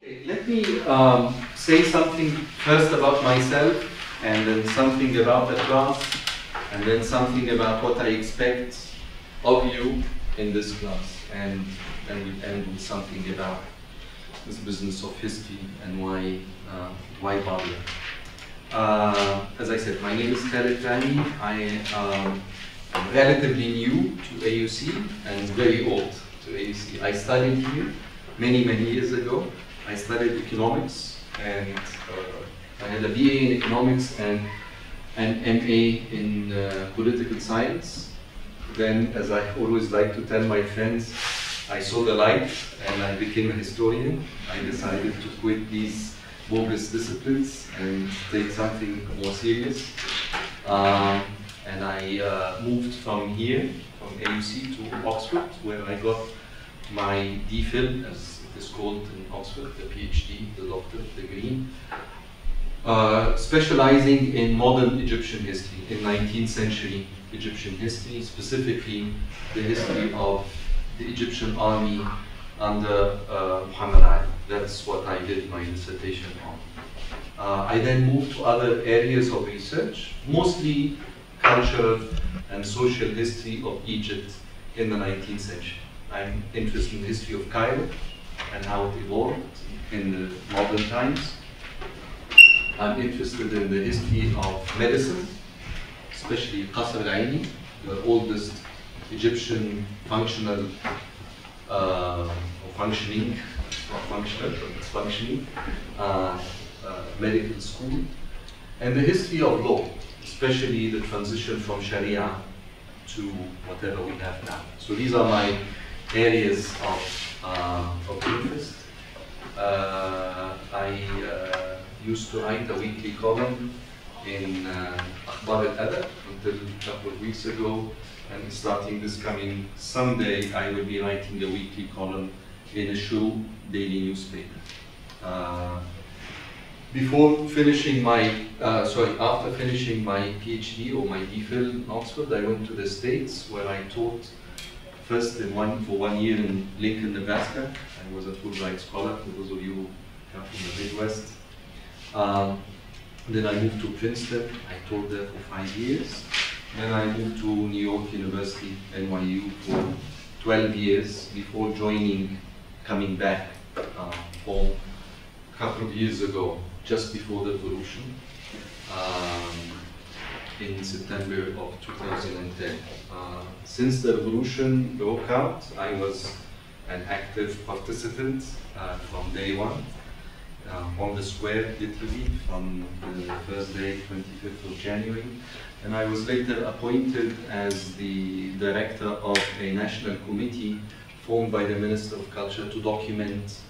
Okay, let me say something first about myself, and then something about the class, and then something about what I expect of you in this class, and then we'll end with something about this business of history and why bother. As I said, my name is Khaled Rani. I am relatively new to AUC and very old to AUC. I studied here many years ago. I studied economics, and I had a BA in economics and an MA in political science. Then, as I always like to tell my friends, I saw the light and I became a historian. I decided to quit these bogus disciplines and take something more serious. And I moved from here, from AUC to Oxford, where I got my DPhil, as it is called in Oxford, the PhD, the doctorate degree, specializing in modern Egyptian history, in 19th century Egyptian history, specifically the history of the Egyptian army under Muhammad Ali. That's what I did my dissertation on. I then moved to other areas of research, mostly cultural and social history of Egypt in the 19th century. I'm interested in the history of Cairo and how it evolved in the modern times. I'm interested in the history of medicine, especially Qasr al-Aini, the oldest Egyptian functional, functioning medical school, and the history of law, especially the transition from Sharia to whatever we have now. So these are my areas of interest. I used to write a weekly column in Akhbar al-Adab until a couple of weeks ago, and starting this coming Sunday, I will be writing a weekly column in a Shuru daily newspaper. After finishing my PhD or my DPhil in Oxford, I went to the States, where I taught first for 1 year in Lincoln, Nebraska. I was a Fulbright scholar, for those of you who come from the Midwest. Then I moved to Princeton. I taught there for 5 years. Then I moved to New York University, NYU, for 12 years before coming back home a couple of years ago, just before the revolution, in September of 2010. Since the revolution broke out, I was an active participant from day one, on the square, literally, from the first day, 25th of January. And I was later appointed as the director of a national committee formed by the Minister of Culture to document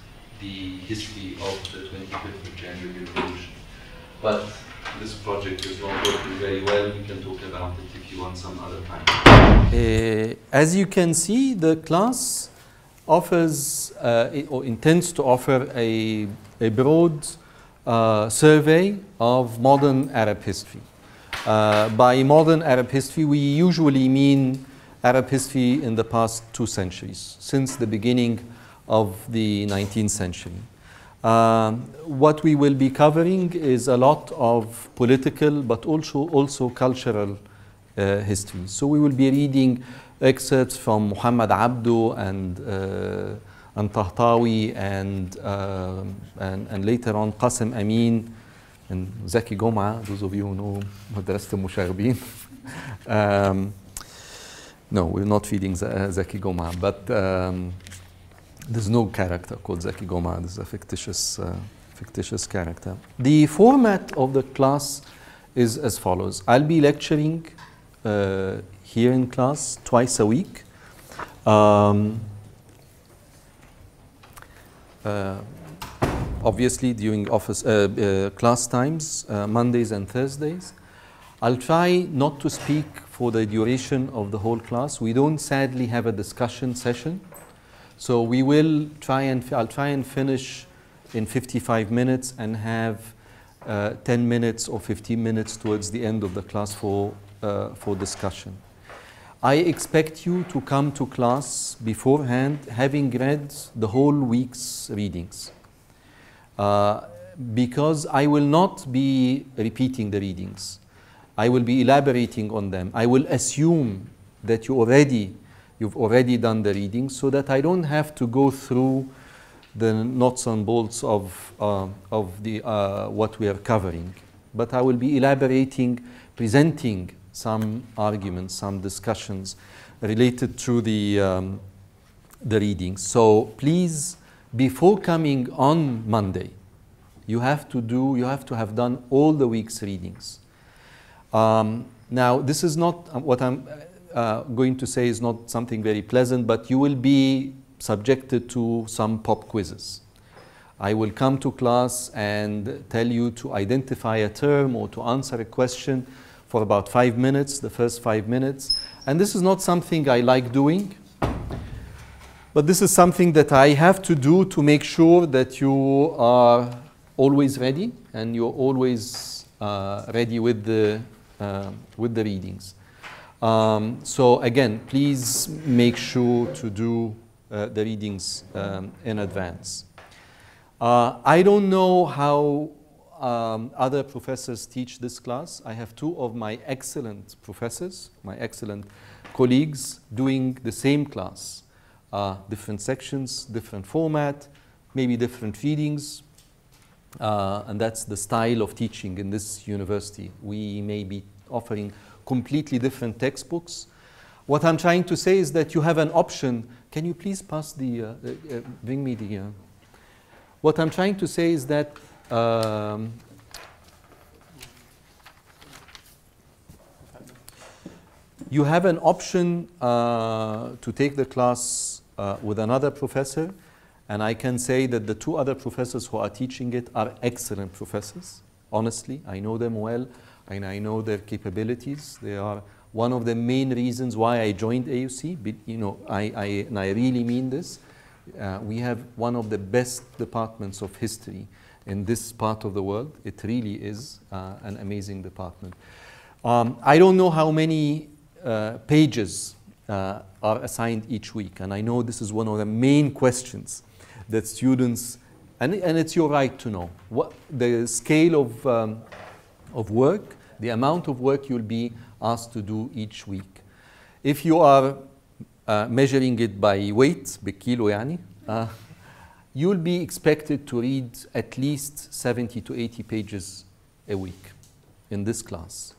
the history of the 25th of January revolution. But this project is not working very well. We can talk about it if you want some other time. As you can see, the class offers or intends to offer a broad survey of modern Arab history. By modern Arab history, we usually mean Arab history in the past 2 centuries, since the beginning of the 19th century. What we will be covering is a lot of political, but also cultural history. So we will be reading excerpts from Muhammad Abdu and Tahtawi and later on Qasim Amin and Zaki Goma, those of you who know Madrasat al-Mushaghbin. No, we're not reading Zaki Goma, but there's no character called Zaki Goma. This is a fictitious character. The format of the class is as follows. I'll be lecturing here in class twice a week. Obviously during class times, Mondays and Thursdays. I'll try not to speak for the duration of the whole class. We don't sadly have a discussion session. So we will I'll try and finish in 55 minutes and have 10 minutes or 15 minutes towards the end of the class for discussion. I expect you to come to class beforehand having read the whole week's readings. because I will not be repeating the readings. I will be elaborating on them. I will assume that you've already done the readings, so that I don't have to go through the nuts and bolts of what we are covering. But I will be elaborating, presenting some arguments, some discussions related to the readings. So please, before coming on Monday, you have to have done all the week's readings. Now, this is not what I'm going to say is not something very pleasant, but you will be subjected to some pop quizzes. I will come to class and tell you to identify a term or to answer a question for about 5 minutes, the first 5 minutes. And this is not something I like doing, but this is something that I have to do to make sure that you are always ready and you're always ready with the readings. So again, please make sure to do the readings in advance. I don't know how other professors teach this class. I have two of my excellent professors, my excellent colleagues doing the same class. Different sections, different format, maybe different readings. And that's the style of teaching in this university. We may be offering completely different textbooks. What I'm trying to say is that you have an option. Can you please pass bring me the... What I'm trying to say is that you have an option to take the class with another professor, and I can say that the two other professors who are teaching it are excellent professors. Honestly, I know them well, and I know their capabilities. They are one of the main reasons why I joined AUC. But, you know, and I really mean this. We have one of the best departments of history in this part of the world. It really is an amazing department. I don't know how many pages are assigned each week, and I know this is one of the main questions that students, and it's your right to know, what the scale of work, the amount of work you'll be asked to do each week. If you are measuring it by weight, بالكيلو يعني, you'll be expected to read at least 70 to 80 pages a week in this class.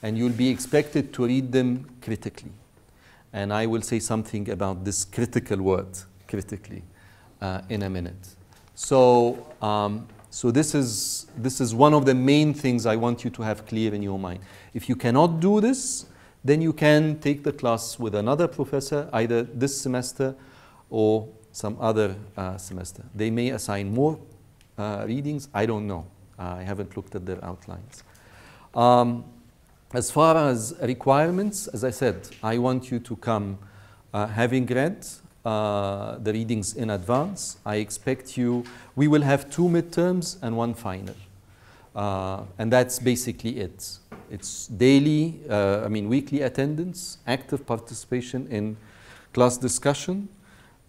And you'll be expected to read them critically. And I will say something about this critical word, critically, in a minute. So, so this is one of the main things I want you to have clear in your mind. If you cannot do this, then you can take the class with another professor, either this semester or some other semester. They may assign more readings. I don't know. I haven't looked at their outlines. As far as requirements, as I said, I want you to come having read the readings in advance. I expect you, we will have 2 midterms and 1 final. And that's basically it. It's daily, weekly attendance, active participation in class discussion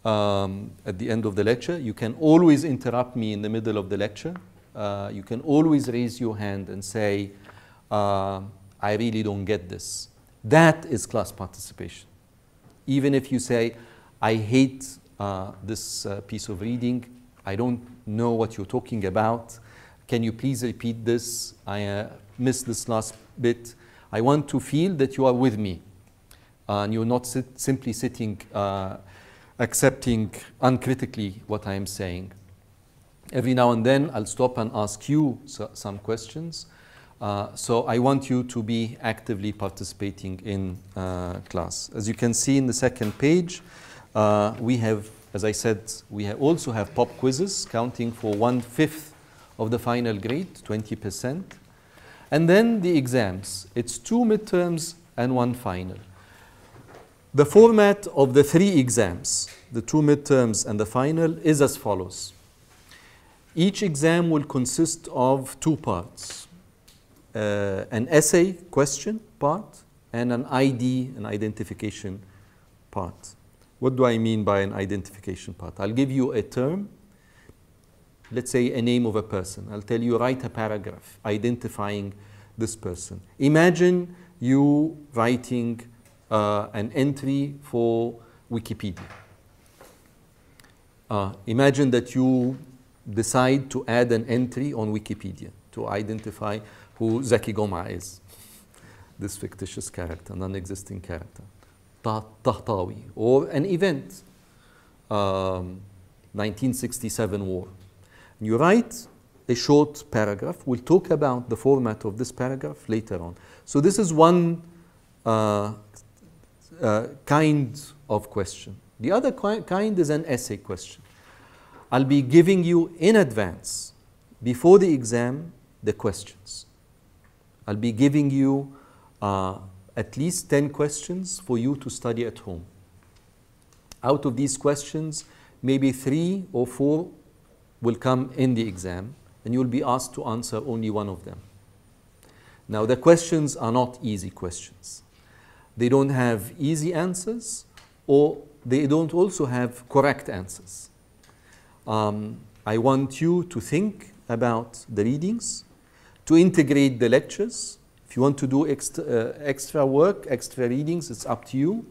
at the end of the lecture. You can always interrupt me in the middle of the lecture. You can always raise your hand and say, I really don't get this. That is class participation. Even if you say, I hate this piece of reading, I don't know what you're talking about, can you please repeat this? I missed this last bit. I want to feel that you are with me and you're not simply sitting accepting uncritically what I am saying. Every now and then I'll stop and ask you some questions. So I want you to be actively participating in class. As you can see in the second page, we have, as I said, we also have pop quizzes counting for 1/5 of the final grade, 20%. And then the exams. It's 2 midterms and 1 final. The format of the 3 exams, the 2 midterms and the final, is as follows. Each exam will consist of 2 parts. An essay question part and an ID, an identification part. What do I mean by an identification part? I'll give you a term let's say a name of a person. I'll tell you, write a paragraph identifying this person. Imagine you writing an entry for Wikipedia. Imagine that you decide to add an entry on Wikipedia to identify who Zaki Goma is, this fictitious character, non-existing character, Tahtawi, or an event, 1967 war. And you write a short paragraph. We'll talk about the format of this paragraph later on. So this is one kind of question. The other kind is an essay question. I'll be giving you in advance, before the exam, the questions. I'll be giving you at least 10 questions for you to study at home. Out of these questions, maybe 3 or 4 will come in the exam, and you'll be asked to answer only one of them. Now, the questions are not easy questions. They don't have easy answers, or they don't also have correct answers. I want you to think about the readings, to integrate the lectures. If you want to do extra work, extra readings, it's up to you.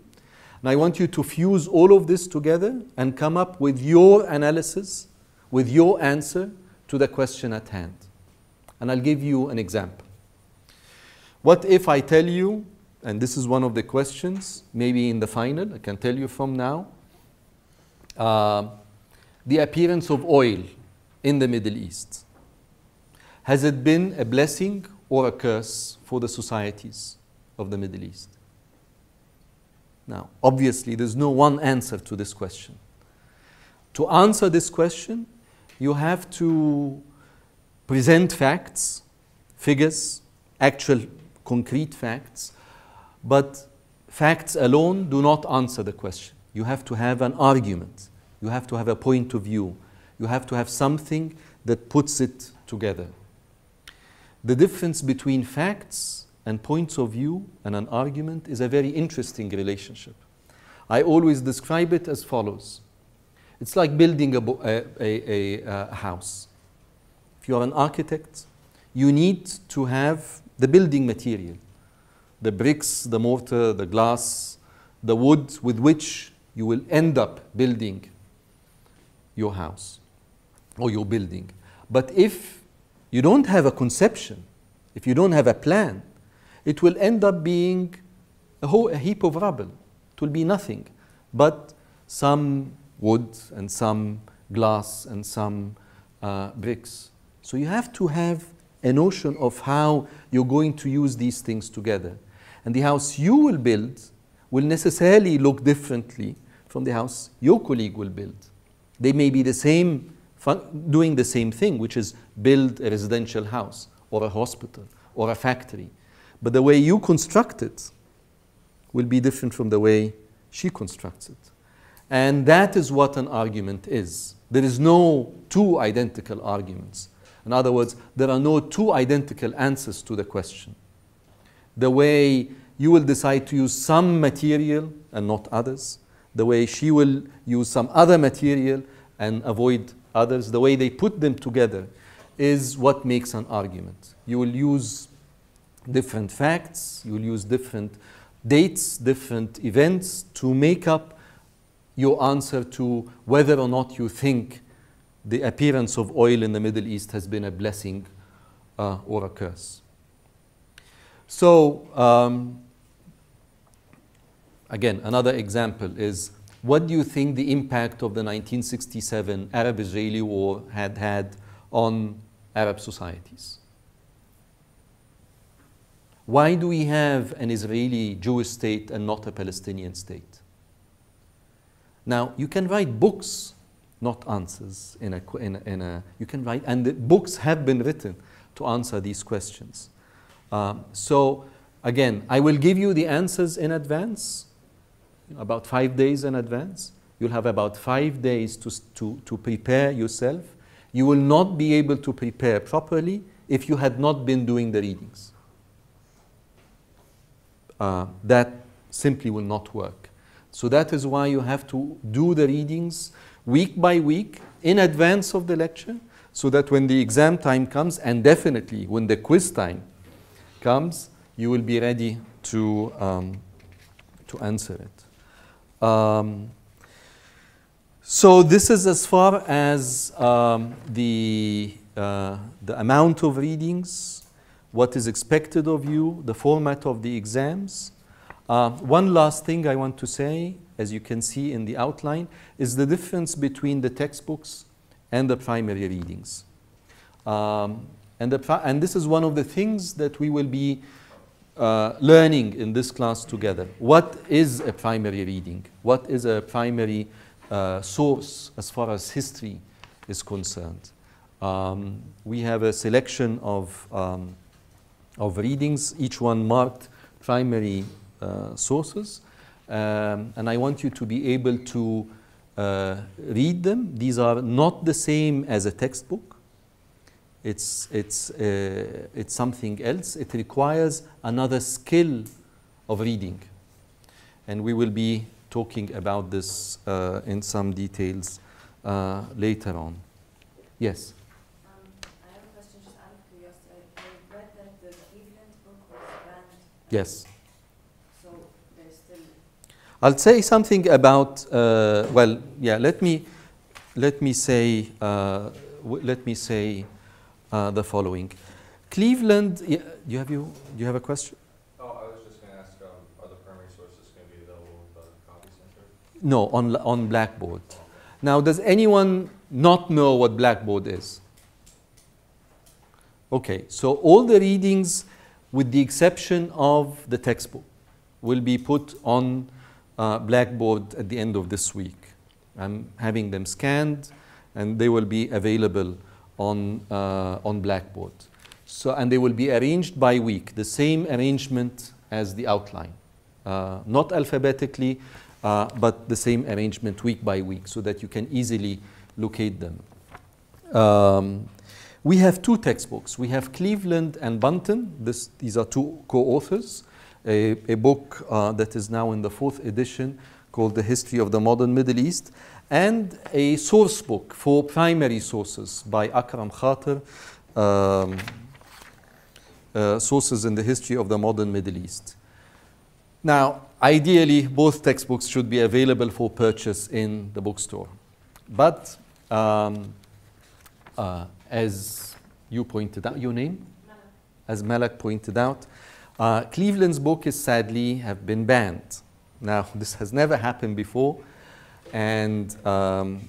And I want you to fuse all of this together and come up with your analysis, with your answer to the question at hand. And I'll give you an example. What if I tell you, and this is one of the questions, maybe in the final, I can tell you from now, the appearance of oil in the Middle East. Has it been a blessing or a curse for the societies of the Middle East? Now, obviously, there's no one answer to this question. To answer this question, you have to present facts, figures, actual concrete facts, but facts alone do not answer the question. You have to have an argument. You have to have a point of view. You have to have something that puts it together. The difference between facts and points of view and an argument is a very interesting relationship. I always describe it as follows. It's like building a house. If you are an architect, you need to have the building material, the bricks, the mortar, the glass, the wood with which you will end up building your house or your building. But if you don't have a conception, if you don't have a plan, it will end up being a heap of rubble. It will be nothing but some wood and some glass and some bricks. So you have to have a notion of how you're going to use these things together. And the house you will build will necessarily look differently from the house your colleague will build. They may be the same, doing the same thing, which is build a residential house or a hospital or a factory. But the way you construct it will be different from the way she constructs it. And that is what an argument is. There is no two identical arguments. In other words, there are no two identical answers to the question. The way you will decide to use some material and not others, the way she will use some other material and avoid others, the way they put them together is what makes an argument. You will use different facts, you will use different dates, different events to make up your answer to whether or not you think the appearance of oil in the Middle East has been a blessing or a curse. So, again, another example is, what do you think the impact of the 1967 Arab-Israeli war had on Arab societies? Why do we have an Israeli Jewish state and not a Palestinian state? Now, you can write books, not answers, you can write, and the books have been written to answer these questions. So, again, I will give you the answers in advance, about 5 days in advance. You'll have about 5 days to prepare yourself. You will not be able to prepare properly if you had not been doing the readings. That simply will not work. So that is why you have to do the readings week by week in advance of the lecture, so that when the exam time comes, and definitely when the quiz time comes, you will be ready to answer it. So this is as far as the amount of readings, what is expected of you, the format of the exams. One last thing I want to say, as you can see in the outline, is the difference between the textbooks and the primary readings. And this is one of the things that we will be learning in this class together. What is a primary reading? What is a primary source as far as history is concerned? We have a selection of readings, each one marked primary sources. And I want you to be able to read them. These are not the same as a textbook. It's something else. It requires another skill of reading. And we will be talking about this in some details later on. Yes? I have a question just out of curiosity. I read that the Cleveland book was banned. Yes. So there's still... I'll say something about, well, yeah, let me say the following. Cleveland, yeah, do you have a question? Oh, I was just going to ask, are the primary sources going to be available in the Copy Center? No, on Blackboard. Now, does anyone not know what Blackboard is? Okay, so all the readings, with the exception of the textbook, will be put on Blackboard at the end of this week. I'm having them scanned, and they will be available on Blackboard. So, and they will be arranged by week, the same arrangement as the outline. Not alphabetically, but the same arrangement week by week, so that you can easily locate them. We have two textbooks. We have Cleveland and Bunton. These are two co-authors. A book that is now in the 4th edition called The History of the Modern Middle East, and a source book for primary sources by Akram Khater, Sources in the History of the Modern Middle East. Now, ideally, both textbooks should be available for purchase in the bookstore. But as you pointed out, your name? Malak. As Malak pointed out, Cleveland's book is sadly have been banned. Now, this has never happened before, and I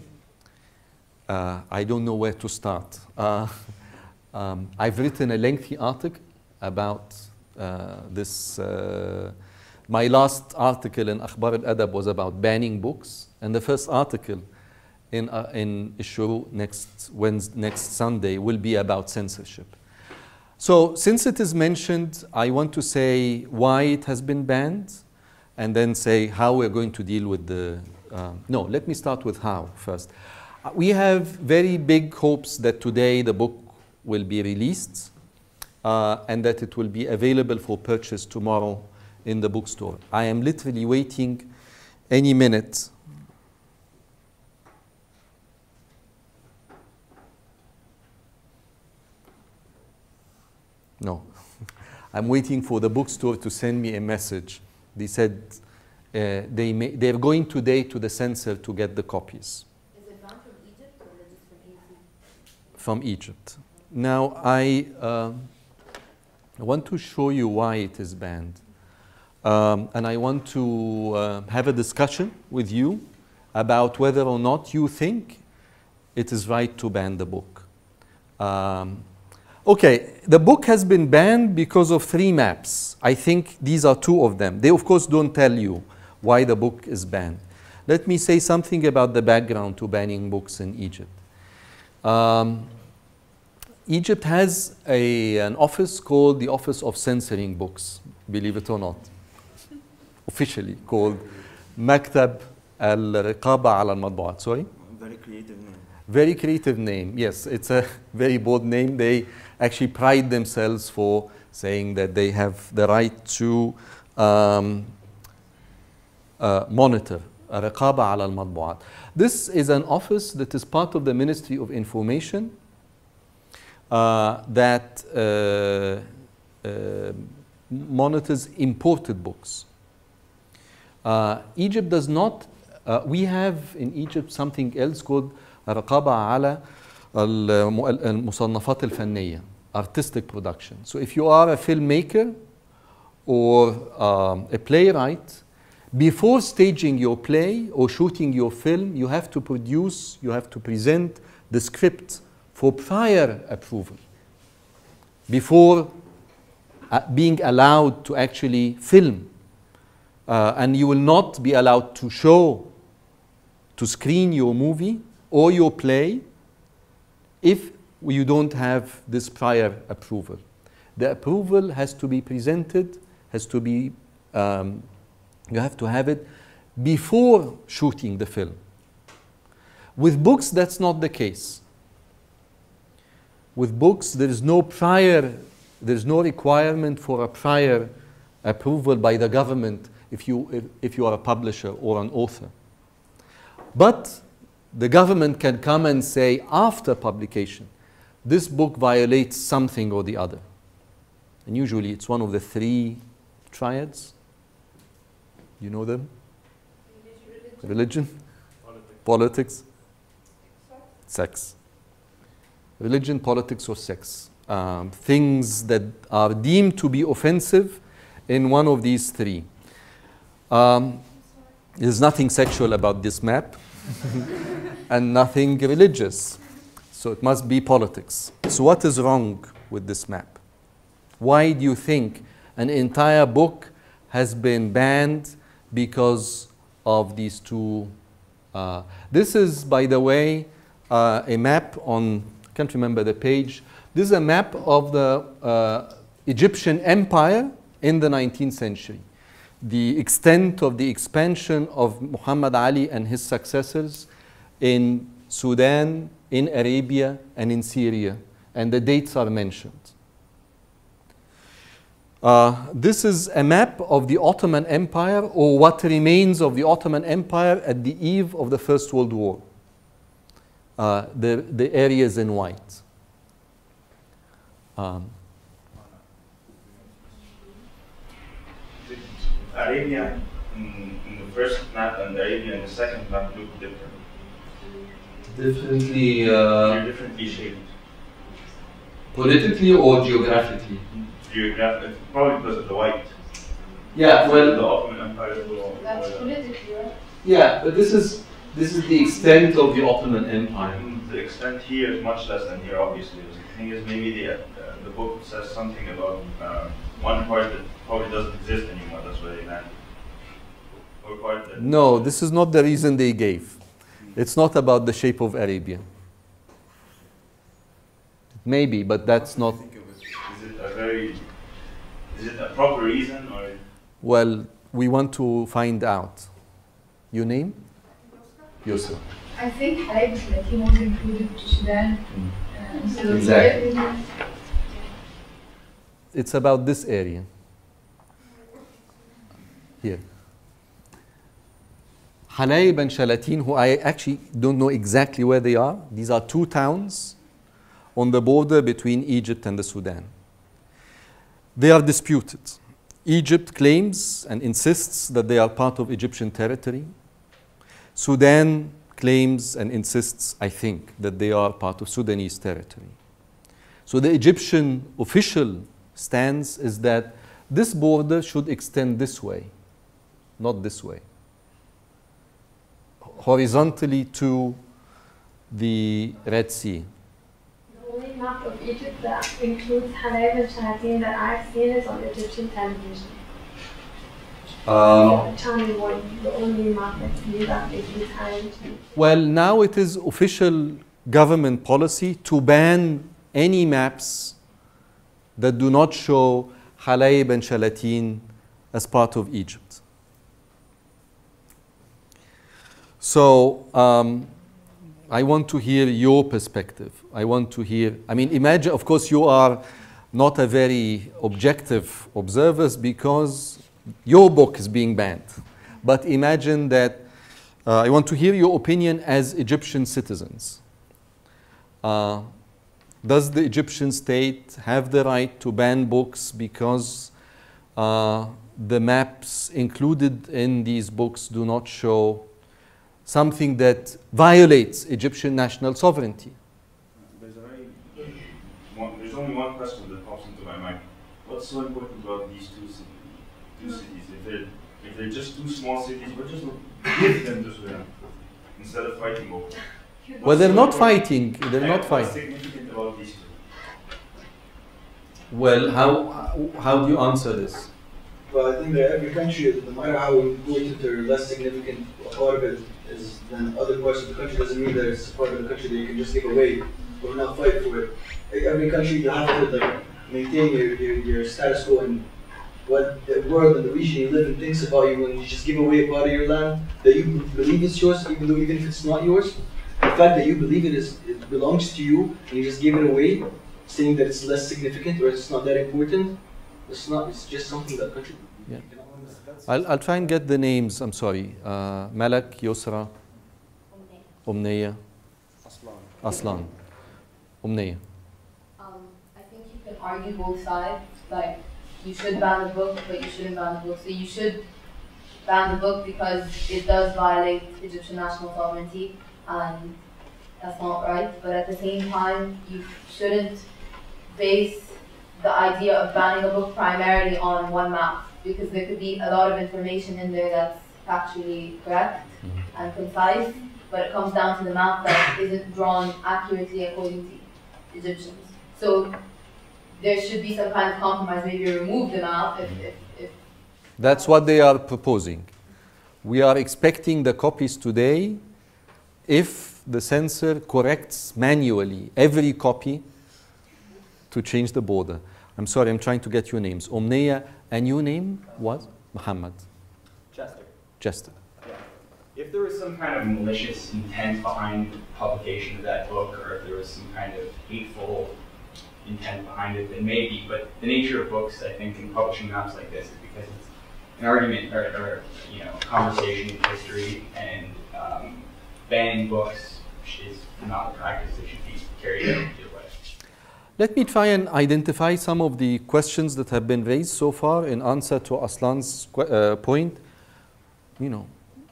don't know where to start. I've written a lengthy article about this. My last article in Akhbar al-Adab was about banning books, and the first article in issue next Sunday will be about censorship. So since it is mentioned, I want to say why it has been banned, and then say how we're going to deal with the... no, let me start with how first. We have very big hopes that today the book will be released and that it will be available for purchase tomorrow in the bookstore. I am literally waiting any minute. No, I'm waiting for the bookstore to send me a message. They said they're going today to the censor to get the copies. Is it bound from Egypt or just from AZ? From Egypt. Now, I want to show you why it is banned. And I want to have a discussion with you about whether or not you think it is right to ban the book. Okay, the book has been banned because of 3 maps. I think these are 2 of them. They, of course, don't tell you why the book is banned. Let me say something about the background to banning books in Egypt. Egypt has an office called the Office of Censoring Books, believe it or not. Officially called Maktab al-Riqaba ala al-Madbu'at. Sorry? Very creative name. Very creative name, yes. It's a very bold name. They actually pride themselves for saying that they have the right to monitor Riqaba ala al-Madbu'at. This is an office that is part of the Ministry of Information, that monitors imported books. Egypt does not, we have in Egypt something else called رقابة على المصنفات الفنية, artistic production. So if you are a filmmaker or a playwright, before staging your play or shooting your film, you have to produce, you have to present the script for prior approval before being allowed to actually film. And you will not be allowed to show, to screen your movie or your play if you don't have this prior approval. The approval has to be presented, has to be, you have to have it before shooting the film. With books, that's not the case. With books, there is no requirement for a prior approval by the government if you are a publisher or an author. But the government can come and say after publication, this book violates something or the other. And usually it's one of the three triads. You know them? Religion, politics, sex. Religion, politics, or sex. Things that are deemed to be offensive in one of these three. There's nothing sexual about this map and nothing religious. So it must be politics. So what is wrong with this map? Why do you think an entire book has been banned because of these two? This is, by the way, a map on, I can't remember the page. This is a map of the Egyptian empire in the 19th century. The extent of the expansion of Muhammad Ali and his successors in Sudan, in Arabia, and in Syria. And the dates are mentioned. This is a map of the Ottoman Empire, or what remains of the Ottoman Empire at the eve of the First World War. The areas in white. Arabia in the first map and Arabia in the second map look different. Differently, They're differently shaped. politically or geographically? Geographically, probably because of the white. Yeah, The well, Ottoman Empire is below. That's politically, right? yeah, but this is the extent of the Ottoman Empire. The extent here is much less than here, obviously. The thing is, maybe the book says something about one part that probably doesn't exist anymore. That's why they banned it. Or part that. No, this is not the reason they gave. It's not about the shape of Arabia. Maybe, but that's not. Is it a proper reason or? Well, we want to find out. Your name? Yusuf. I think Halab he was included to Sudan instead of Exactly. Egypt. It's about this area. Here. Halayb and Shalatin, who I actually don't know exactly where they are. These are two towns on the border between Egypt and the Sudan. They are disputed. Egypt claims and insists that they are part of Egyptian territory. Sudan claims and insists, I think, that they are part of Sudanese territory. So the Egyptian official stance is that this border should extend this way, not this way, horizontally to the Red Sea. The only map of Egypt that includes Halab and Shalatin that I've seen is on Egyptian television. Channel 1, the only map that's made that includes Halab and Shalatin. Well, now it is official government policy to ban any maps that do not show Halayb and Shalatin as part of Egypt. So I want to hear your perspective. I want to hear, I mean, imagine, of course, you are not a very objective observers because your book is being banned. But imagine that, I want to hear your opinion as Egyptian citizens. does the Egyptian state have the right to ban books because the maps included in these books do not show something that violates Egyptian national sovereignty? There's only one question that pops into my mind. What's so important about these two cities? If they're just two small cities, we'll just give them to Sudan instead of fighting over them. Well, they're not fighting. They're not What's fighting. significant about these two? Well, how do you answer this? Well, I think that every country, no matter how important or less significant a part of it is than other parts of the country, doesn't mean that it's a part of the country that you can just give away or not fight for it. Every country, you have to maintain your status quo and what the world and the region you live in thinks about you when you just give away a part of your land that you believe is yours, even if it's not yours. The fact that you believe it belongs to you and you just give it away, saying that it's less significant or it's not that important, it's just something that country. Yeah. I'll try and get the names. I'm sorry. Malak, Yusra, Umnaya, Aslan, Umnaya. I think you can argue both sides. Like, you should ban the book, but you shouldn't ban the book. So you should ban the book because it does violate Egyptian national sovereignty, and that's not right. But at the same time, you shouldn't base the idea of banning a book primarily on one map, because there could be a lot of information in there that's factually correct and concise, but it comes down to the map that isn't drawn accurately according to Egyptians. So there should be some kind of compromise, maybe remove the map if That's what they are proposing. We are expecting the copies today if the censor corrects manually every copy to change the border. I'm sorry, I'm trying to get your names. Omneya, and your name was? Muhammad. Chester. Chester. Yeah. If there was some kind of malicious intent behind the publication of that book, or if there was some kind of hateful intent behind it, then maybe. But the nature of books, I think, in publishing maps like this is because it's an argument or a conversation in history, and banning books is not a practice that should be carried out either way. Let me try and identify some of the questions that have been raised so far in answer to Aslan's point.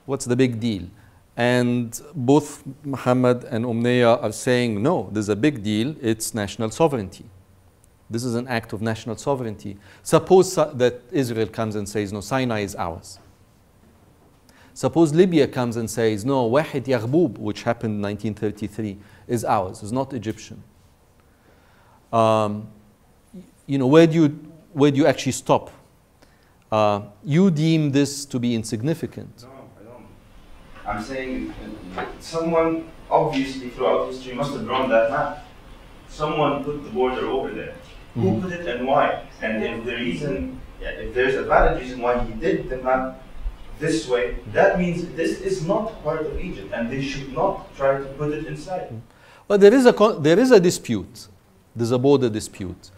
What's the big deal? And both Muhammad and Umneya are saying, no, there's a big deal. It's national sovereignty. This is an act of national sovereignty. Suppose that Israel comes and says, no, Sinai is ours. Suppose Libya comes and says, no, Wahid Yaghboub, which happened in 1933, is ours, is not Egyptian. Where do you actually stop? You deem this to be insignificant. No, I don't. I'm saying someone obviously throughout history must have drawn that map. Someone put the border over there. Who put it and why? And if there's a valid reason why he did the map this way, that means this is not part of Egypt, and they should not try to put it inside. Well, there is a dispute. There's a border dispute.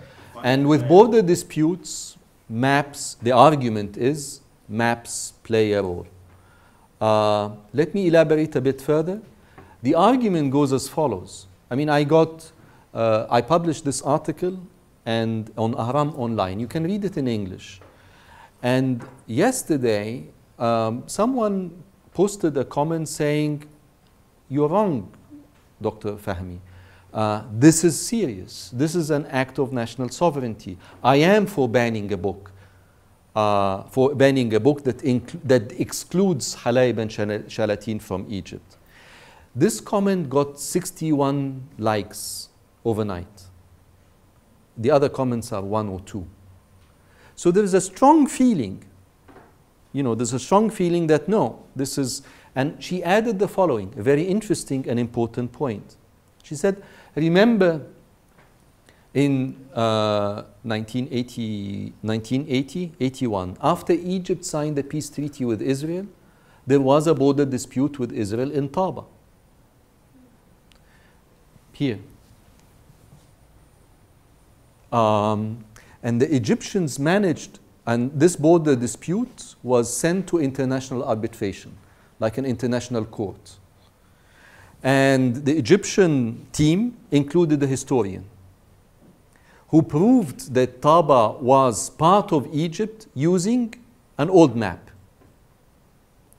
And with border disputes, maps, the argument is maps play a role. Let me elaborate a bit further. The argument goes as follows. I published this article and on Ahram Online. You can read it in English. And yesterday, someone posted a comment saying, you're wrong, Dr. Fahmy. This is serious. This is an act of national sovereignty. I am for banning a book, that excludes Halayb and Shalatin from Egypt. This comment got 61 likes overnight. The other comments are 1 or 2. So there is a strong feeling, that no, this is, and she added the following, a very interesting and important point. She said, remember in 1980-81, after Egypt signed the peace treaty with Israel, there was a border dispute with Israel in Taba. Here. And the Egyptians managed, and this border dispute was sent to international arbitration, like an international court. And the Egyptian team included a historian. who proved that Taba was part of Egypt using an old map.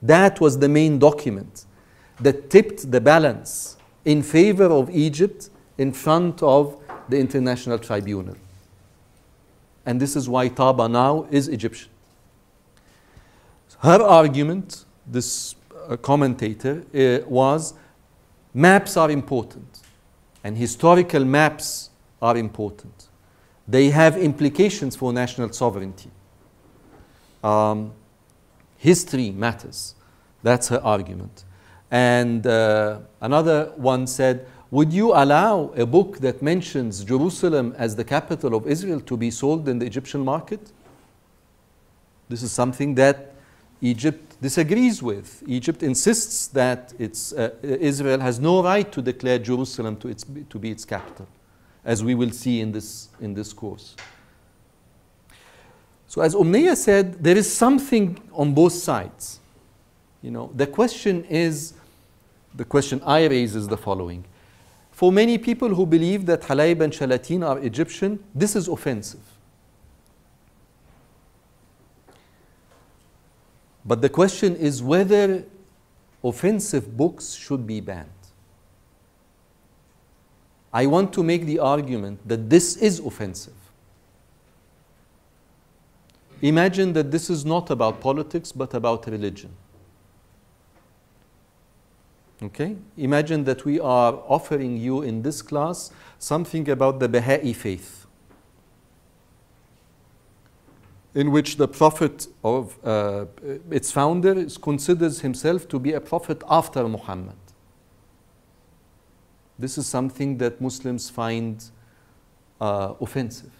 That was the main document that tipped the balance in favor of Egypt in front of the International Tribunal. And this is why Taba now is Egyptian. Her argument, this commentator, was maps are important and historical maps are important. They have implications for national sovereignty. History matters. That's her argument. And another one said, would you allow a book that mentions Jerusalem as the capital of Israel to be sold in the Egyptian market? This is something that Egypt disagrees with. Egypt insists that Israel has no right to declare Jerusalem to be its capital, as we will see in this course. So as Umniya said, there is something on both sides. You know, the question I raise is the following. For many people who believe that Halayb and Shalatin are Egyptian, this is offensive. But the question is whether offensive books should be banned. I want to make the argument that this is offensive. Imagine that this is not about politics, but about religion. Okay? Imagine that we are offering you in this class something about the Baha'i faith, in which the prophet of its founder considers himself to be a prophet after Muhammad. This is something that Muslims find offensive.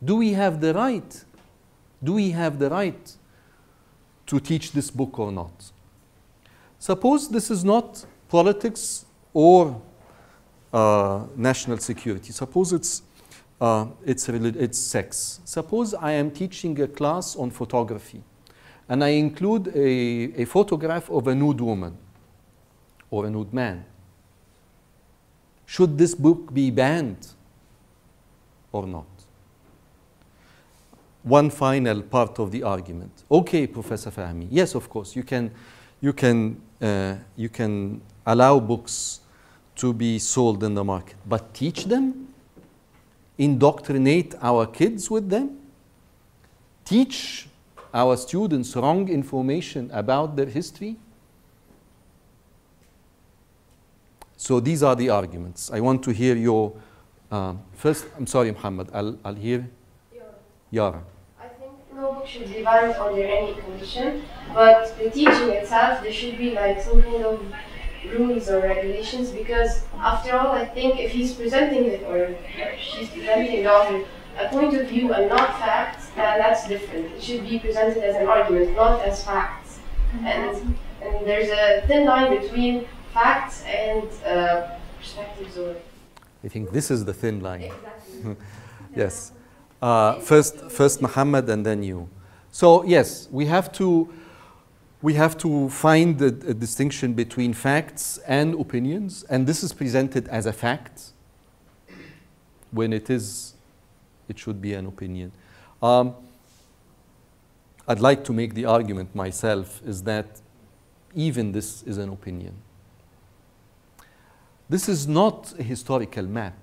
Do we have the right? Do we have the right to teach this book or not? Suppose this is not politics or national security. Suppose it's sex. Suppose I am teaching a class on photography and I include a photograph of a nude woman or a nude man. Should this book be banned or not? One final part of the argument. Okay, Professor Fahmy. Yes, of course, you can allow books to be sold in the market, but teach them, indoctrinate our kids with them, teach our students wrong information about their history. So these are the arguments. I want to hear your first. I'm sorry, Muhammad. I'll hear Yara. I think no book should be banned under any condition, but the teaching itself, there should be like some kind of rules or regulations, because after all, I think if he's presenting it or she's presenting the author a point of view and not facts, then that's different. It should be presented as an argument, not as facts. And there's a thin line between facts and perspectives. Or I think this is the thin line. Exactly. Yes. First Muhammad and then you. So yes, we have to find a distinction between facts and opinions, and this is presented as a fact when it should be an opinion. I'd like to make the argument myself is that even this is an opinion. This is not a historical map.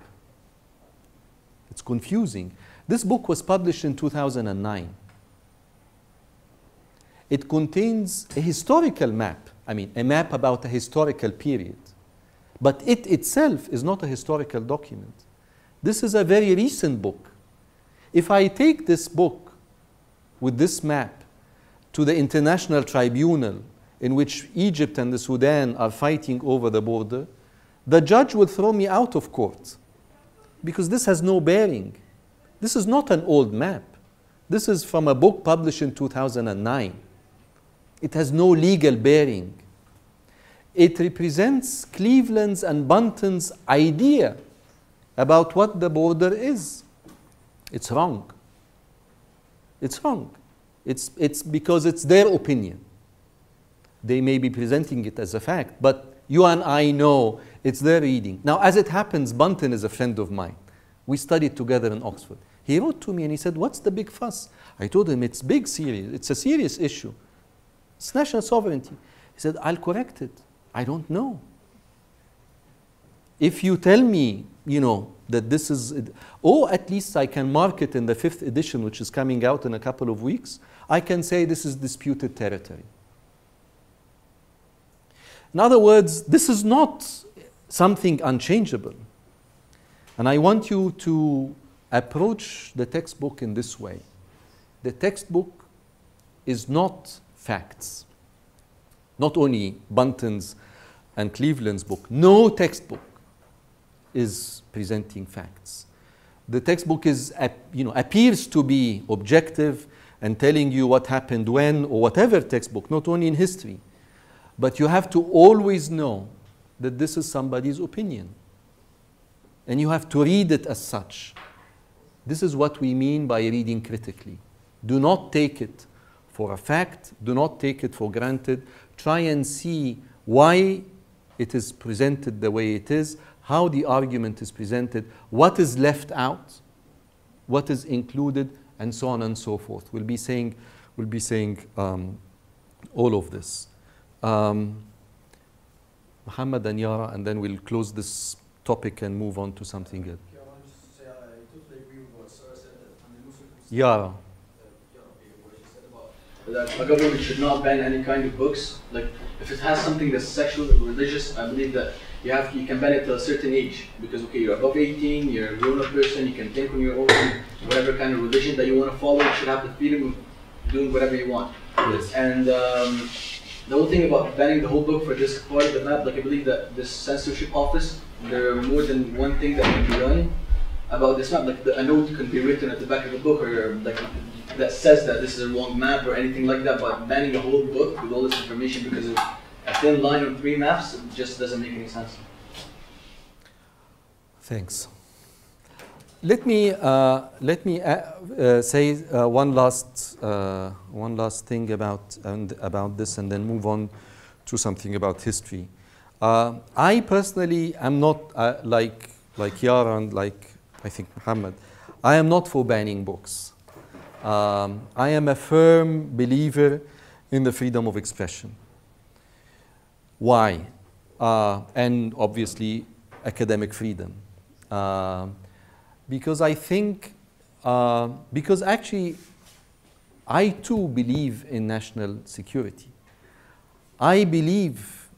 It's confusing. This book was published in 2009. It contains a historical map, a map about a historical period. But it itself is not a historical document. This is a very recent book. If I take this book with this map to the International Tribunal in which Egypt and the Sudan are fighting over the border, the judge will throw me out of court because this has no bearing. This is not an old map. This is from a book published in 2009. It has no legal bearing. It represents Cleveland's and Bunton's idea about what the border is. It's wrong. It's wrong. It's because it's their opinion. They may be presenting it as a fact, but you and I know it's their reading. Now, as it happens, Bunton is a friend of mine. We studied together in Oxford. He wrote to me and he said, what's the big fuss? I told him, it's big, serious. It's a serious issue. It's national sovereignty. He said, I'll correct it. I don't know. If you tell me, you know, that this is, or at least I can mark it in the 5th edition, which is coming out in a couple of weeks, I can say this is disputed territory. In other words, this is not something unchangeable. And I want you to approach the textbook in this way. The textbook is not facts. Not only Bunton's and Cleveland's book. No textbook is presenting facts. The textbook is, appears to be objective and telling you what happened when, or whatever textbook, not only in history. But you have to always know that this is somebody's opinion. And you have to read it as such. This is what we mean by reading critically. Do not take it for a fact. Do not take it for granted. Try and see why it is presented the way it is, how the argument is presented, what is left out, what is included, and so on and so forth. We'll be saying all of this. Muhammad and Yara, and then we'll close this topic and move on to something else. I want to just say I totally agree with what Sarah said under no circumstances. Yara. That a government should not ban any kind of books. Like if it has something that's sexual or religious, I believe that you can ban it to a certain age, because okay, you're above 18, you're a grown-up person, you can think on your own, whatever kind of religion that you want to follow, you should have the freedom of doing whatever you want. Yes. And the whole thing about banning the whole book for this part of the map, like I believe that this censorship office, there are more than one thing that can be done about this map. Like a note can be written at the back of the book, or like that says that this is a wrong map or anything like that. But banning the whole book with all this information because of a thin line on 3 maps, it just doesn't make any sense. Thanks. Let me say one last thing about this, and then move on to something about history. I personally am not like Yara and like I think Muhammad. I am not for banning books. I am a firm believer in the freedom of expression. Why? And obviously academic freedom. Because I think, because actually I too believe in national security. I believe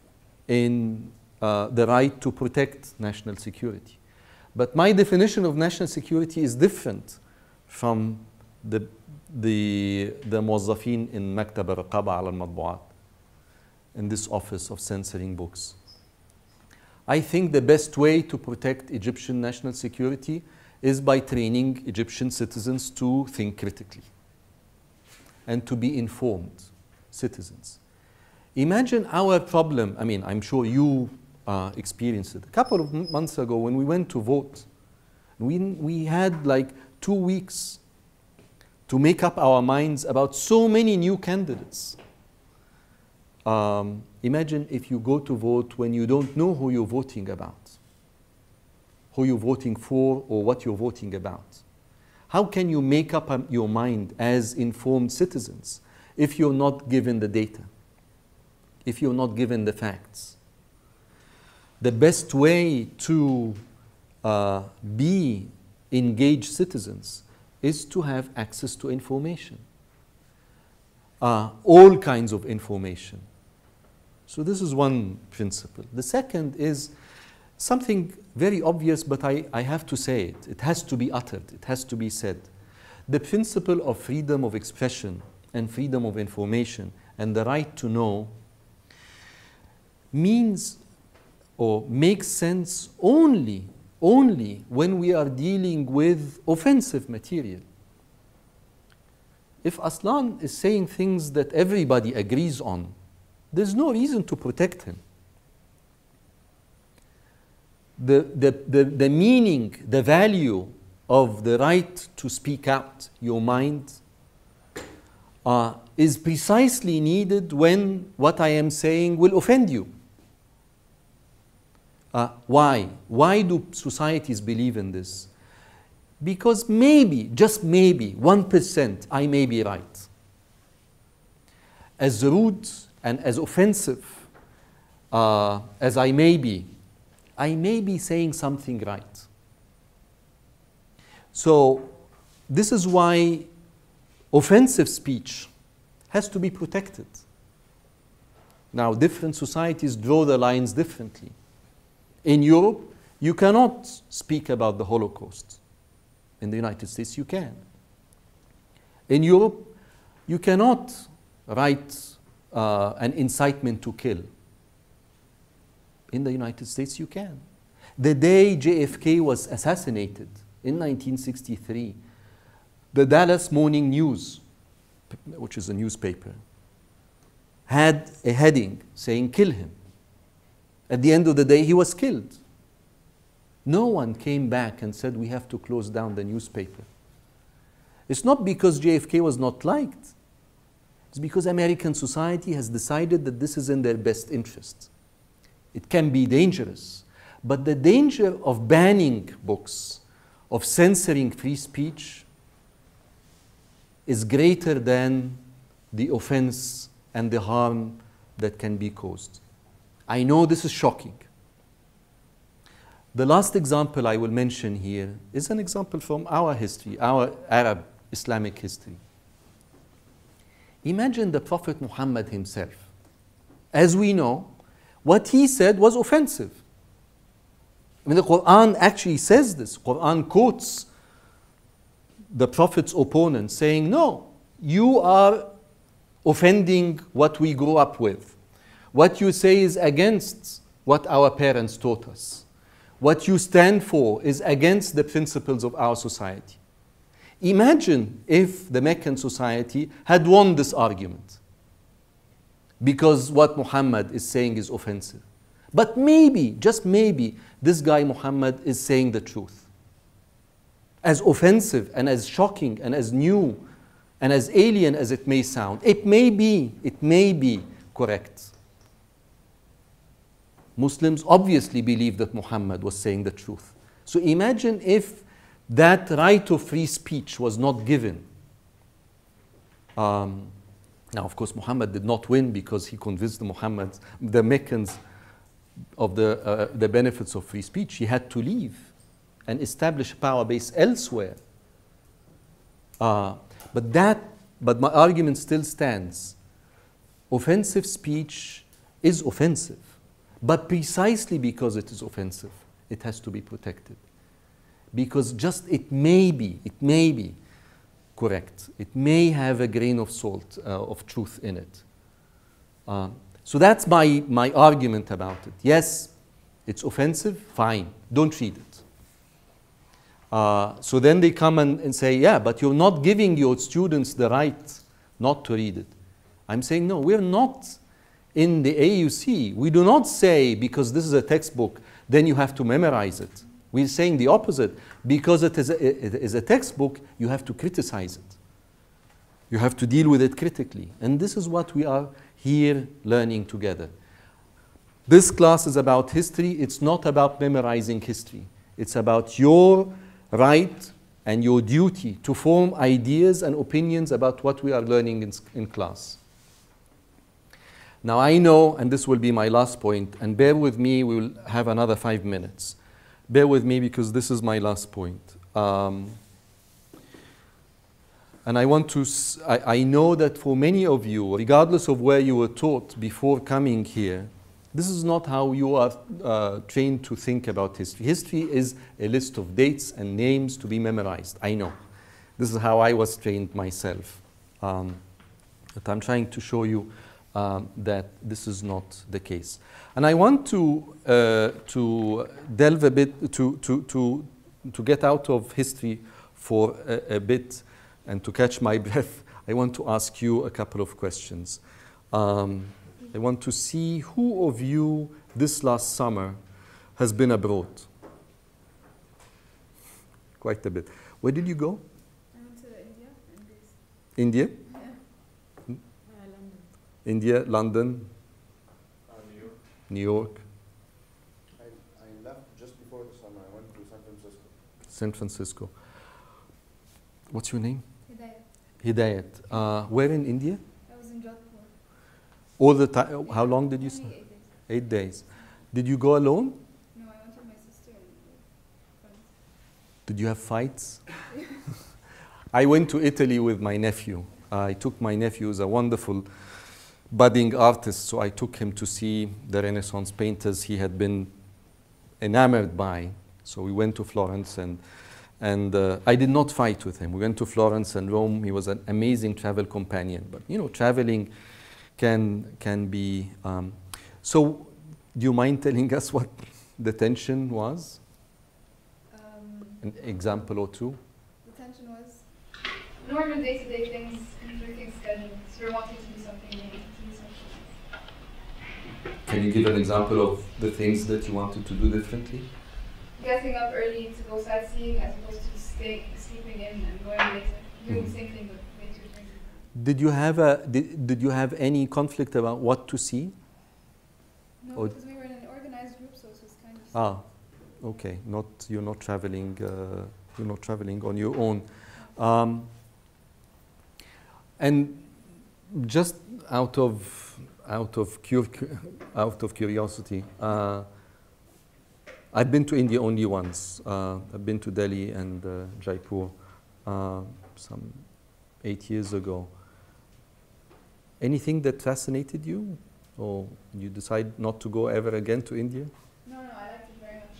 in the right to protect national security. But my definition of national security is different from the موظفين in مكتب الرقابة على المطبوعات, in this office of censoring books. I think the best way to protect Egyptian national security is by training Egyptian citizens to think critically and to be informed citizens. Imagine our problem. I mean, I'm sure you experienced it. A couple of months ago when we went to vote, we had like 2 weeks to make up our minds about so many new candidates. Imagine if you go to vote when you don't know who you're voting about, who you're voting for, or what you're voting about. How can you make up your mind as informed citizens if you're not given the data, if you're not given the facts? The best way to be engaged citizens is to have access to information, all kinds of information. So this is one principle. The second is something very obvious, but I have to say it. It has to be uttered. It has to be said. The principle of freedom of expression and freedom of information and the right to know means or makes sense only when we are dealing with offensive material. If Aslan is saying things that everybody agrees on, there's no reason to protect him. The meaning, the value of the right to speak out your mind is precisely needed when what I am saying will offend you. Why? Why do societies believe in this? because maybe, just maybe, 1% I may be right. As rude and as offensive as I may be saying something right. So this is why offensive speech has to be protected. Now, different societies draw the lines differently. In Europe, you cannot speak about the Holocaust. In the United States, you can. In Europe, you cannot write an incitement to kill. In the United States, you can. The day JFK was assassinated in 1963, the Dallas Morning News, which is a newspaper, had a heading saying, "Kill him." At the end of the day, he was killed. No one came back and said, "We have to close down the newspaper." It's not because JFK was not liked. It's because American society has decided that this is in their best interest. It can be dangerous, but the danger of banning books, of censoring free speech, is greater than the offense and the harm that can be caused. I know this is shocking. The last example I will mention here is an example from our history, our Arab Islamic history. Imagine the Prophet Muhammad himself. As we know, what he said was offensive. I mean, the Quran actually says this. Quran quotes the Prophet's opponent saying, "No, you are offending what we grew up with. What you say is against what our parents taught us. What you stand for is against the principles of our society." Imagine if the Meccan society had won this argument because what Muhammad is saying is offensive. But maybe, just maybe, this guy Muhammad is saying the truth. As offensive and as shocking and as new and as alien as it may sound, it may be correct. Muslims obviously believe that Muhammad was saying the truth. So imagine if that right of free speech was not given. Now, of course, Muhammad did not win because he convinced the Meccans of the benefits of free speech. He had to leave and establish a power base elsewhere. But my argument still stands. Offensive speech is offensive. But precisely because it is offensive, it has to be protected. Because just it may be correct. It may have a grain of salt, of truth in it. So that's my argument about it. Yes, it's offensive, fine, don't read it. So then they come and say, yeah, but you're not giving your students the right not to read it. I'm saying, no, we're not in the AUC. We do not say, because this is a textbook, then you have to memorize it. We're saying the opposite. Because it is a textbook, you have to criticize it. You have to deal with it critically. And this is what we are here learning together. This class is about history. It's not about memorizing history. It's about your right and your duty to form ideas and opinions about what we are learning in class. Now I know, and this will be my last point, and bear with me, we will have another 5 minutes. Bear with me because this is my last point. And I want to, I know that for many of you, regardless of where you were taught before coming here, this is not how you are trained to think about history. History is a list of dates and names to be memorized. I know. This is how I was trained myself. But I'm trying to show you that this is not the case. And I want to delve a bit, to get out of history for a bit and to catch my breath. I want to ask you a couple of questions. I want to see who of you this last summer has been abroad. Quite a bit. Where did you go? I went to India and Greece. India? Yeah. Hmm? London. India, London, New York. New York, I left just before the summer. I went to San Francisco. San Francisco. What's your name? Hidayat. Hidayat. Where in India? I was in Jodhpur. All the time? How long did you Only stay? 8 days. 8 days. Did you go alone? No, I went with my sister and friends. Did you have fights? I went to Italy with my nephew. I took my nephew, who's a wonderful budding artist, so I took him to see the Renaissance painters he had been enamored by. So we went to Florence, and I did not fight with him. We went to Florence and Rome. He was an amazing travel companion. But you know, traveling can be. So, do you mind telling us what the tension was? An example or two. The tension was normal day-to-day things, conflicting schedules. You're wanting to do something, you wanting to do something. Can you give an example of the things that you wanted to do differently? Getting up early to go sightseeing as opposed to sleeping in and going later. Doing the same thing but way too early. Did you have any conflict about what to see? No, because we were in an organized group, so it was kind of. Okay. You're not traveling. You're not traveling on your own. And just out of curiosity, I've been to India only once. I've been to Delhi and Jaipur some 8 years ago. Anything that fascinated you, or you decide not to go ever again to India? No, I liked it very much.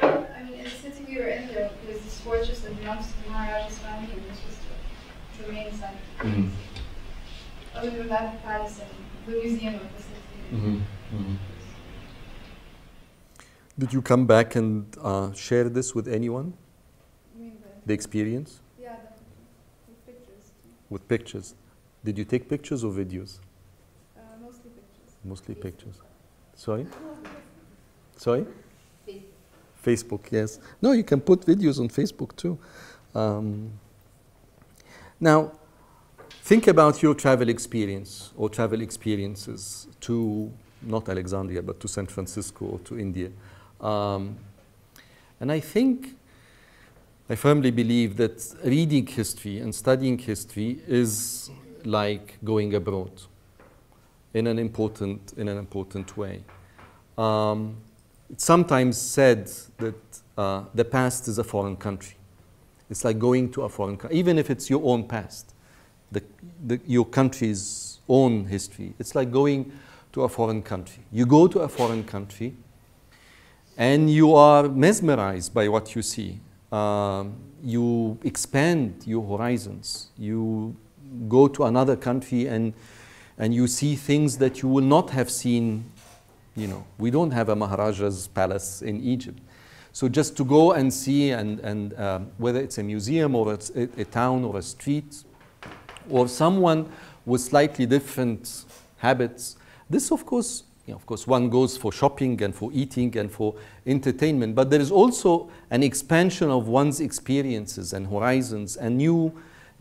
I mean, in the city we were in, there was this fortress that belongs to the Maharaja's family, and this was the main site. Mm-hmm. Other than that, the palace and the museum of the city. Mm-hmm. Mm-hmm. Did you come back and share this with anyone? You mean the experience? Yeah, with pictures too. With pictures. Did you take pictures or videos? Mostly pictures. Mostly pictures. Sorry? Sorry? Facebook, yes. No, you can put videos on Facebook too. Now, think about your travel experience or travel experiences to, not Alexandria, but to San Francisco or to India. And I firmly believe that reading history and studying history is like going abroad in an important way. It's sometimes said that the past is a foreign country. It's like going to a foreign country, even if it's your own past, your country's own history. It's like going to a foreign country. You go to a foreign country and you are mesmerized by what you see. You expand your horizons. You go to another country and you see things that you will not have seen. You know, we don't have a Maharaja's palace in Egypt. So just to go and see, and whether it's a museum or it's a town or a street, or someone with slightly different habits, this of course, one goes for shopping and for eating and for entertainment, but there is also an expansion of one's experiences and horizons and new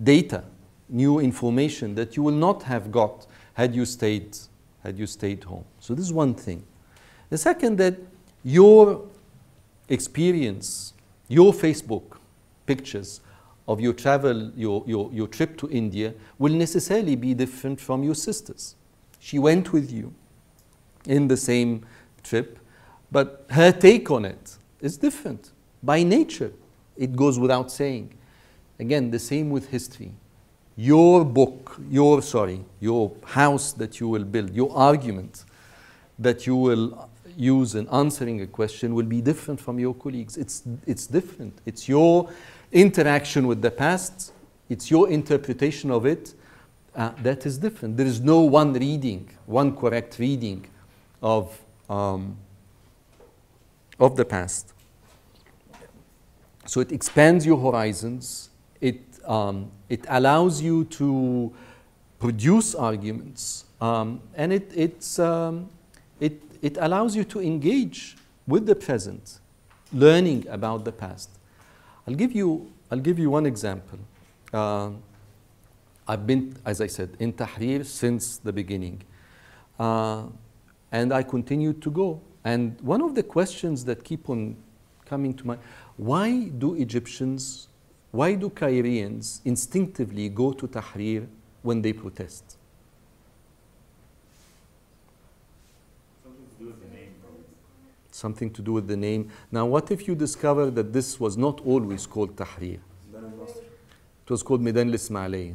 data, new information that you will not have got had you stayed home. So this is one thing. The second, that your experience, your Facebook pictures of your travel, your trip to India will necessarily be different from your sister's. She went with you in the same trip, but her take on it is different. By nature, it goes without saying. Again, the same with history. Your book, your house that you will build, your argument that you will use in answering a question will be different from your colleagues. It's different. It's your interaction with the past. It's your interpretation of it that is different. There is no one correct reading of the past. So it expands your horizons. It allows you to produce arguments, and it allows you to engage with the present, learning about the past. I'll give you one example. I've been, as I said, in Tahrir since the beginning, and I continue to go. And one of the questions that keep on coming to mind: why do Egyptians why do Caireans instinctively go to Tahrir when they protest? Something to do with the name, probably. Something to do with the name. Now, what if you discover that this was not always called Tahrir? It was called Midan al-Ismailiyya.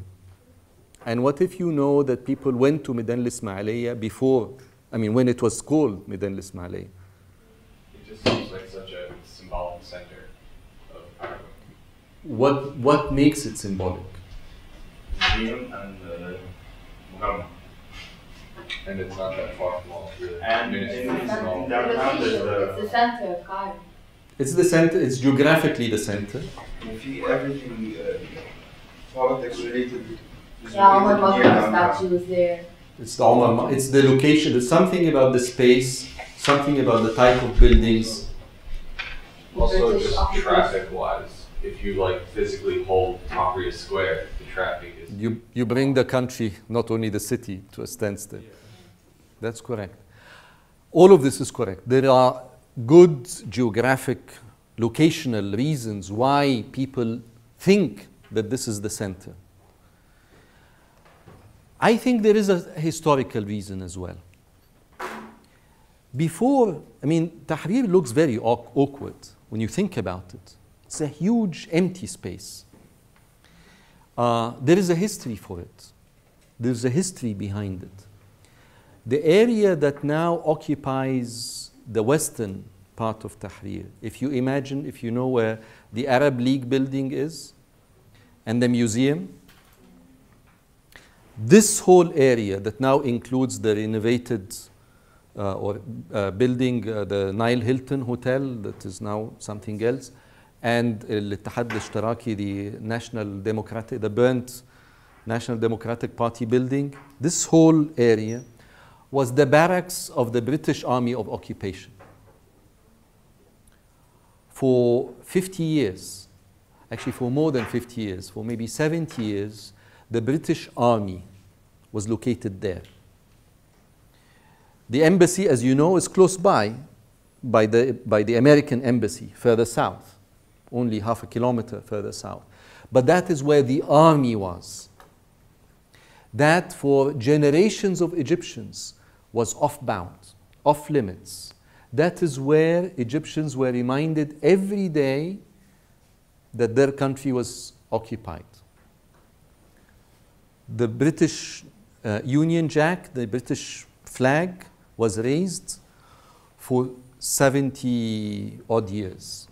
And what if you know that people went to Midan al-Ismailiyya before, I mean, when it was called Midan al-Ismailiyya? It just seems like such a symbolic center of power. What makes it symbolic? Museum and Muhammad. And it's not that far from all the And ministries in and all. downtown there's It's the center of Cairo. It's the center, it's geographically the center. everything politics related. Yeah, Omar Makram statue is there. It's the Omar, it's the location, there's something about the space, something about the type of buildings. Also, British just occupation. traffic-wise, if you like physically hold Tahrir Square, the traffic is. You bring the country, not only the city, to a standstill. That's correct. All of this is correct. There are good geographic, locational reasons why people think that this is the center. I think there is a historical reason as well. Before, I mean, Tahrir looks very awkward when you think about it. It's a huge empty space. There is a history for it. There's a history behind it. The area that now occupies the western part of Tahrir, if you imagine, if you know where the Arab League building is and the museum, this whole area that now includes the renovated building, the Nile Hilton Hotel, that is now something else, and Al-Ittihad Al-Ishtiraki, the the burnt National Democratic Party building, this whole area was the barracks of the British Army of Occupation. For 50 years, actually for more than 50 years, for maybe 70 years, the British Army was located there. The embassy, as you know, is close by the American embassy, further south, only half a kilometer further south. But that is where the army was. That for generations of Egyptians was off-bound, off-limits. That is where Egyptians were reminded every day that their country was occupied. The British Union Jack, the British flag, was raised for 70 odd years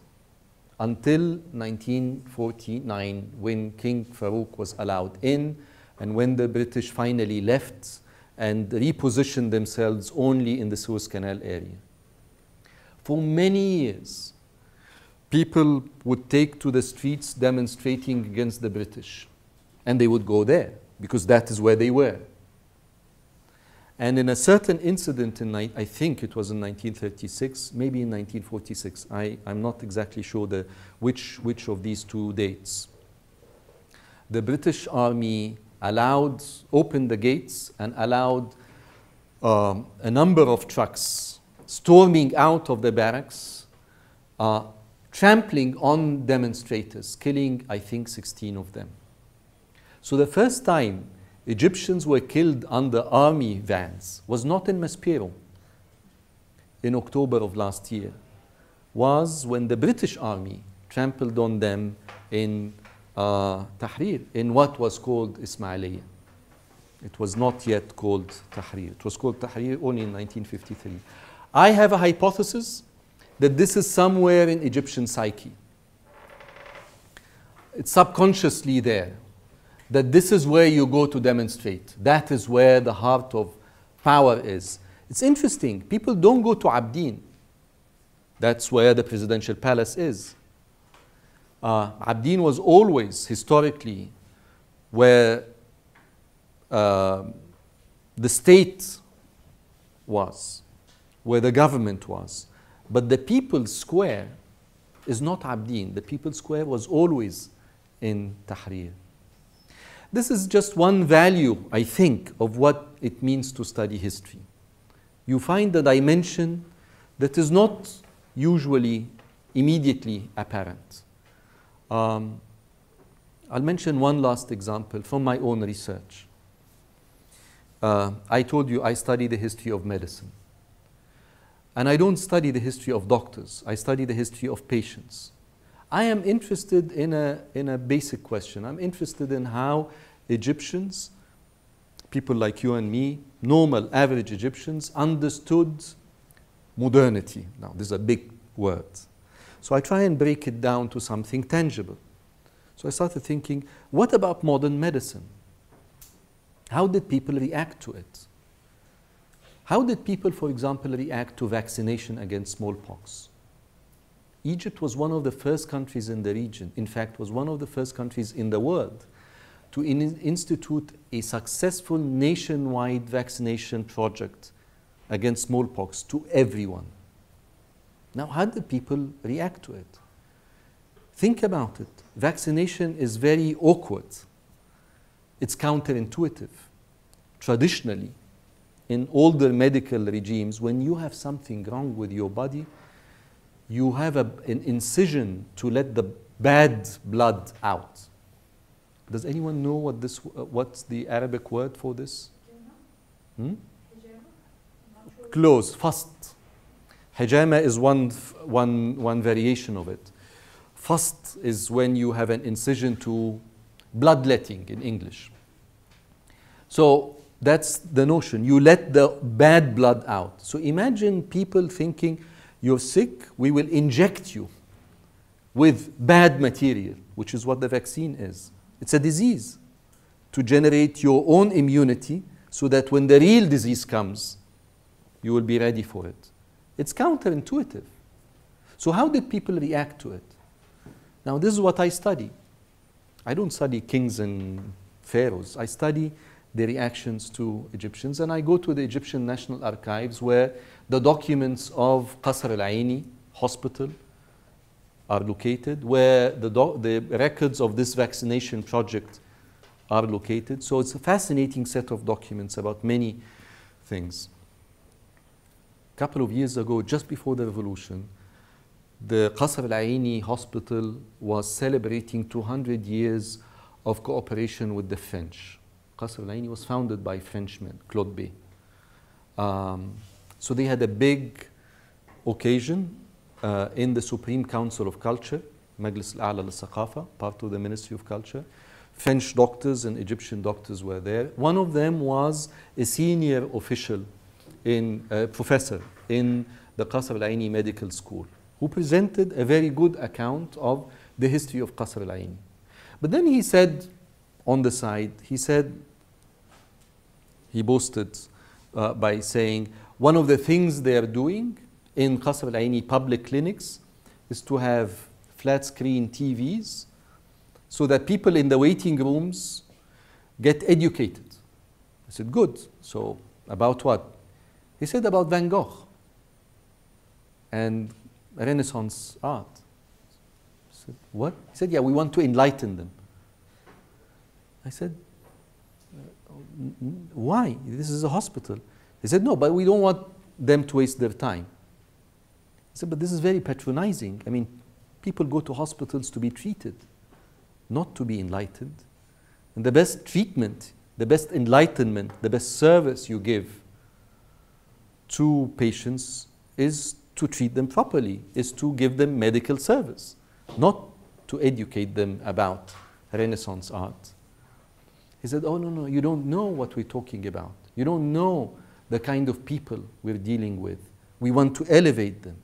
until 1949, when King Farouk was allowed in, and when the British finally left and repositioned themselves only in the Suez Canal area. For many years, people would take to the streets demonstrating against the British, and they would go there because that is where they were. And in a certain incident I think it was in 1936, maybe in 1946, I'm not exactly sure which of these two dates, the British Army opened the gates and allowed a number of trucks storming out of the barracks, trampling on demonstrators, killing, I think, 16 of them. So the first time Egyptians were killed under army vans was not in Maspero in October of last year, was when the British Army trampled on them in Tahrir, in what was called Ismailiyya. It was not yet called Tahrir. It was called Tahrir only in 1953. I have a hypothesis that this is somewhere in Egyptian psyche. It's subconsciously there, that this is where you go to demonstrate. That is where the heart of power is. It's interesting. People don't go to Abdin. That's where the presidential palace is. Abdin was always, historically, where the state was, where the government was. But the People's Square is not Abdin. The People's Square was always in Tahrir. This is just one value, I think, of what it means to study history. You find a dimension that is not usually immediately apparent. I'll mention one last example from my own research. I told you I study the history of medicine. And I don't study the history of doctors. I study the history of patients. I am interested in a basic question. I'm interested in how Egyptians, people like you and me, normal, average Egyptians, understood modernity. Now, this is a big word. So I try and break it down to something tangible. So I started thinking, what about modern medicine? How did people react to it? How did people, for example, react to vaccination against smallpox? Egypt was one of the first countries in the region, in fact, was one of the first countries in the world to institute a successful nationwide vaccination project against smallpox to everyone. Now, how did people react to it? Think about it. Vaccination is very awkward. It's counterintuitive. Traditionally, in older medical regimes, when you have something wrong with your body, you have an incision to let the bad blood out. Does anyone know what's the Arabic word for this? Close, fast. Hijama is one variation of it. Fast is when you have an incision to bloodletting in English. So that's the notion. You let the bad blood out. So imagine people thinking, you're sick, we will inject you with bad material, which is what the vaccine is. It's a disease to generate your own immunity so that when the real disease comes, you will be ready for it. It's counterintuitive. So how did people react to it? Now, this is what I study. I don't study kings and pharaohs. I study the reactions to Egyptians, and I go to the Egyptian National Archives where the documents of Qasr al-Aini Hospital are located, where the records of this vaccination project are located. So it's a fascinating set of documents about many things. A couple of years ago, just before the revolution, the Qasr al-Aini Hospital was celebrating 200 years of cooperation with the French. Qasr al-Aini was founded by Frenchmen, Claude Bey. So they had a big occasion in the Supreme Council of Culture, Majlis al-A'la al-Thaqafa, part of the Ministry of Culture. French doctors and Egyptian doctors were there. One of them was a senior official, professor in the Qasr al-Aini Medical School, who presented a very good account of the history of Qasr al-Aini. But then he said, on the side, he boasted by saying, one of the things they are doing in Qasr al-Aini public clinics is to have flat screen TVs so that people in the waiting rooms get educated. I said, good. So about what? He said, about Van Gogh and Renaissance art. I said, what? He said, yeah, we want to enlighten them. I said, why? This is a hospital. He said, no, but we don't want them to waste their time. I said, but this is very patronizing. I mean, people go to hospitals to be treated, not to be enlightened. And the best treatment, the best enlightenment, the best service you give to patients is to treat them properly, is to give them medical service, not to educate them about Renaissance art. He said, oh, no, you don't know what we're talking about. You don't know the kind of people we're dealing with. We want to elevate them.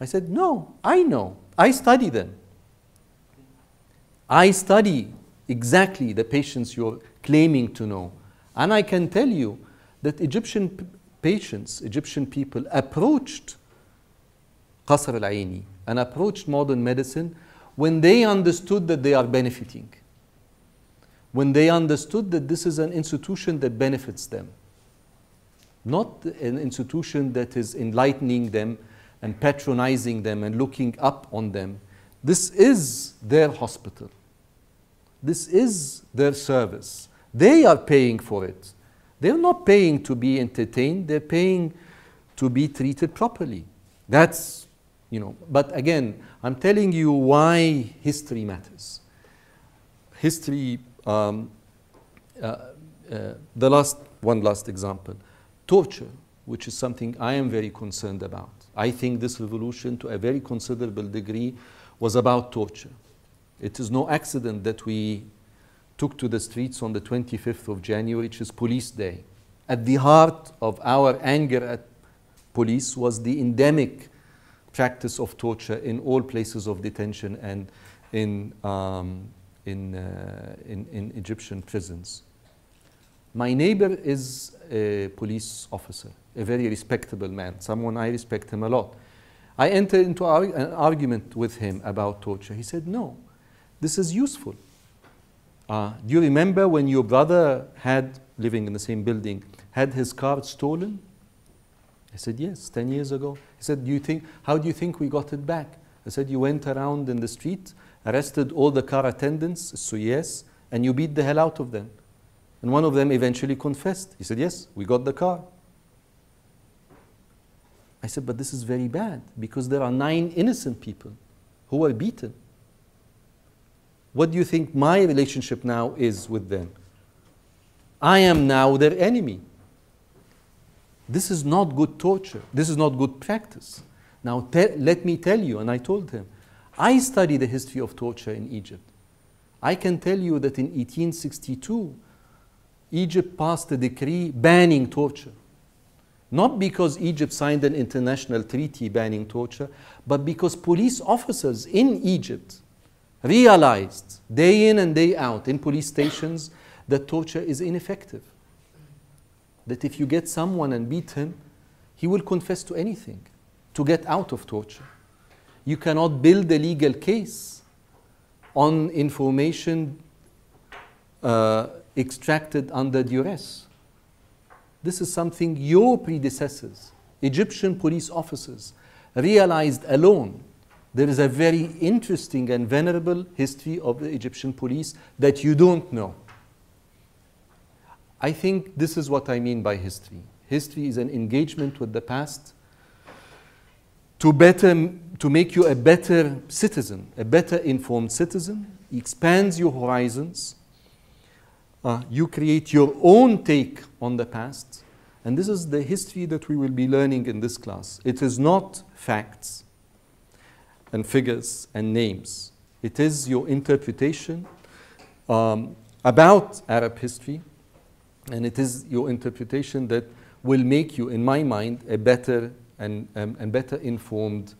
I said, no, I know. I study them. I study exactly the patients you're claiming to know. And I can tell you that Egyptian patients, Egyptian people approached Qasr al-Aini and approached modern medicine when they understood that they are benefiting. When they understood that this is an institution that benefits them, not an institution that is enlightening them and patronizing them and looking up on them. This is their hospital. This is their service. They are paying for it. They're not paying to be entertained. They're paying to be treated properly. That's, but again, I'm telling you why history matters. history, one last example. Torture, which is something I am very concerned about. I think this revolution, to a very considerable degree, was about torture. It is no accident that we took to the streets on the 25th of January, which is Police Day. At the heart of our anger at police was the endemic practice of torture in all places of detention and in Egyptian prisons. My neighbor is a police officer, a very respectable man, someone I respect him a lot. I entered into an argument with him about torture. He said, no, this is useful. Do you remember when your brother had, living in the same building, had his car stolen? I said, yes, 10 years ago. He said, how do you think we got it back? I said, you went around in the street, arrested all the car attendants, so yes, and you beat the hell out of them. And one of them eventually confessed. He said, yes, we got the car. I said, but this is very bad because there are 9 innocent people who were beaten. What do you think my relationship now is with them? I am now their enemy. This is not good torture. This is not good practice. Now, let me tell you, and I told him, I study the history of torture in Egypt. I can tell you that in 1862, Egypt passed a decree banning torture. Not because Egypt signed an international treaty banning torture, but because police officers in Egypt realized day in and day out in police stations that torture is ineffective. That if you get someone and beat him, he will confess to anything to get out of torture. You cannot build a legal case on information extracted under duress. This is something your predecessors, Egyptian police officers, realized alone. There is a very interesting and venerable history of the Egyptian police that you don't know. I think this is what I mean by history. History is an engagement with the past to make you a better citizen, a better informed citizen. It expands your horizons. You create your own take on the past. And this is the history that we will be learning in this class. It is not facts and figures and names. It is your interpretation about Arab history. And it is your interpretation that will make you, in my mind, a better and better informed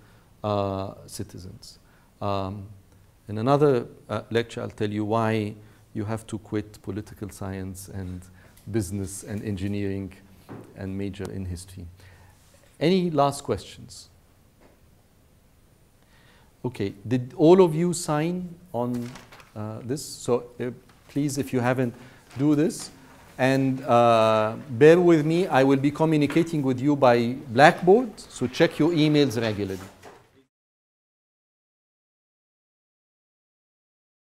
citizens. In another lecture, I'll tell you why you have to quit political science and business and engineering and major in history. Any last questions? Okay, did all of you sign on this? So please, if you haven't, do this. And bear with me, I will be communicating with you by Blackboard, so check your emails regularly.